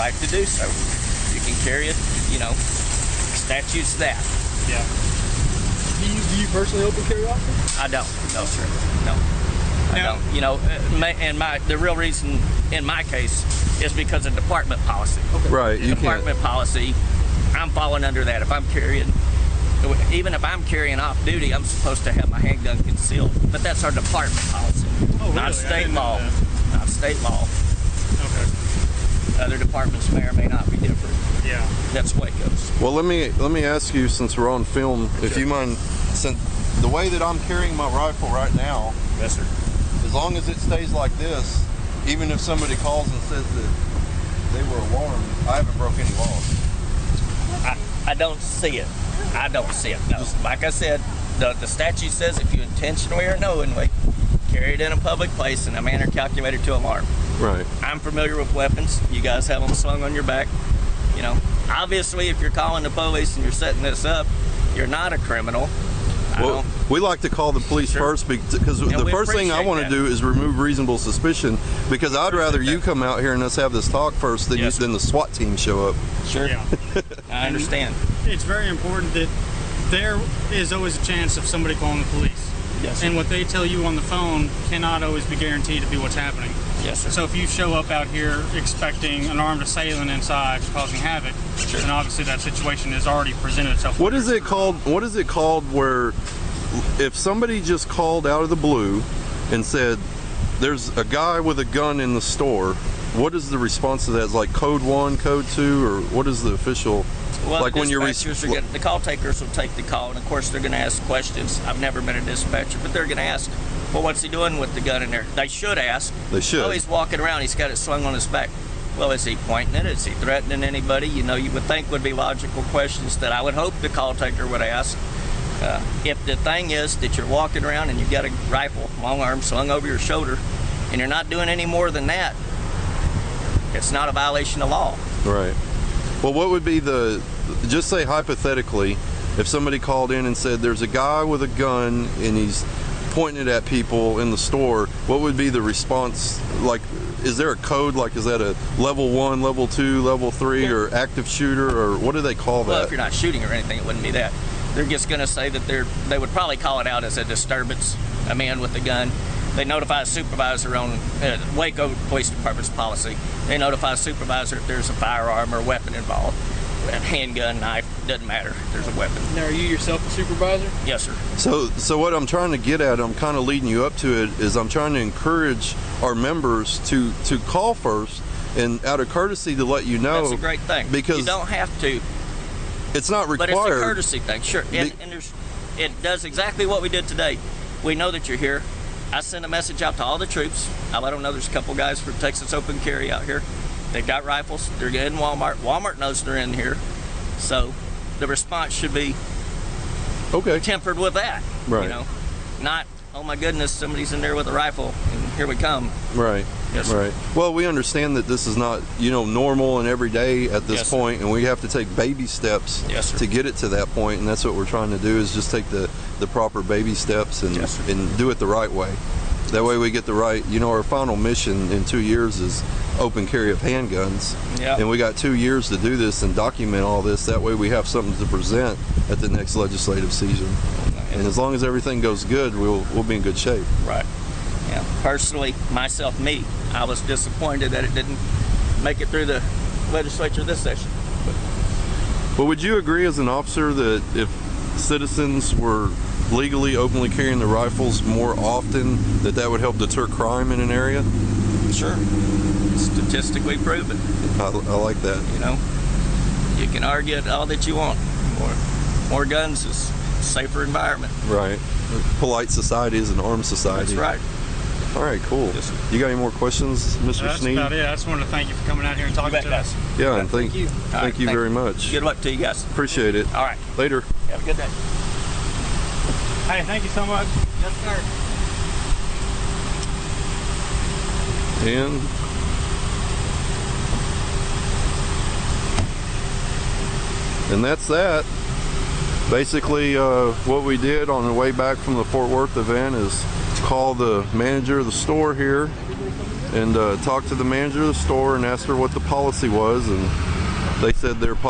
right to do so. You can carry it, you know, statutes that. Yeah. Do you personally open carry often? I don't. No, sir. No. I don't. You know, and the real reason in my case is because of department policy. Okay. Right. You department policy, I'm falling under that. If I'm carrying, even if I'm carrying off duty, I'm supposed to have my handgun concealed. But that's our department policy, not state law. Not state law. Okay. Other departments may or may not be different. Yeah. That's the way it goes. Well, let me ask you, since we're on film, if you mind, since the way that I'm carrying my rifle right now, yes, sir. As long as it stays like this, even if somebody calls and says that they were alarmed, I haven't broke any laws. I don't see it. I don't see it. No. Like I said, the statute says if you intentionally or knowingly carry it in a public place in a manner calculated to alarm. Right. I'm familiar with weapons. You guys have them slung on your back. You know, obviously, if you're calling the police and you're setting this up, you're not a criminal. Well, we like to call the police first because the first thing I want to do is remove reasonable suspicion, because I'd rather you come out here and us have this talk first than, than the SWAT team show up. Sure. Yeah. I understand. It's very important that there is always a chance of somebody calling the police. Yes, sir. And what they tell you on the phone cannot always be guaranteed to be what's happening. Yes, sir. So if you show up out here expecting an armed assailant inside causing havoc, then obviously that situation has already presented itself. What is it called? What is it called where if somebody just called out of the blue and said, there's a guy with a gun in the store, what is the response to that? Is like code 1, code 2, or what is the official? Well, like when you're the call takers will take the call, and of course they're going to ask questions. I've never been a dispatcher, but they're going to ask, well, what's he doing with the gun in there? They should ask. They should. Oh, he's walking around, he's got it slung on his back. Well, is he pointing it? Is he threatening anybody? You know, you would think would be logical questions that I would hope the call taker would ask. If the thing is that you're walking around and you've got a rifle, long arm, slung over your shoulder, and you're not doing any more than that, it's not a violation of law. Right. Well, what would be just say hypothetically, if somebody called in and said there's a guy with a gun and he's pointing it at people in the store, what would be the response? Like, is there a code? Like, is that a level 1, level 2, level 3, or active shooter, or what do they call that? Well, if you're not shooting or anything, it wouldn't be that. They're just going to say that they would probably call it out as a disturbance, a man with a gun. They notify a supervisor on Waco Police Department's policy. They notify a supervisor if there's a firearm or weapon involved. A handgun, knife, doesn't matter. There's a weapon. Now, are you yourself a supervisor? Yes, sir. So what I'm trying to get at, I'm kind of leading you up to it, is I'm trying to encourage our members to call first, and out of courtesy to let you know. That's a great thing. Because you don't have to. It's not required. But it's a courtesy thing, sure. And it does exactly what we did today. We know that you're here. I sent a message out to all the troops. I let them know there's a couple guys from Texas Open Carry out here. They've got rifles. They're in Walmart. Walmart knows they're in here. So the response should be tempered with that. Right. You know, not, oh my goodness, somebody's in there with a rifle and here we come. Right. Yes, right. Well, we understand that this is not, normal and every day at this point, and we have to take baby steps to get it to that point, and that's what we're trying to do, is just take the proper baby steps and do it the right way. That way we get the right, our final mission in 2 years is open carry of handguns. Yep. And we got 2 years to do this and document all this. That way we have something to present at the next legislative season. And as long as everything goes good, we'll be in good shape. Right. Yeah. Personally, I was disappointed that it didn't make it through the legislature this session. Well, would you agree as an officer that if citizens were legally openly carrying the rifles more often, that would help deter crime in an area? Sure. Statistically proven. I like that. You can argue it all that you want. More guns is a safer environment. Right. Polite society is an armed society. That's right. All right, cool. Yes, you got any more questions, Mr. Sneed? That's about it. I just wanted to thank you for coming out here and talking to us. Yeah, and thank you. Thank you very much. Good luck to you guys. Appreciate it. All right. Later. Have a good day. Hey, thank you so much. Yes, sir. And that's that. Basically, what we did on the way back from the Fort Worth event is call the manager of the store here and talked to the manager of the store and asked her what the policy was, and they said their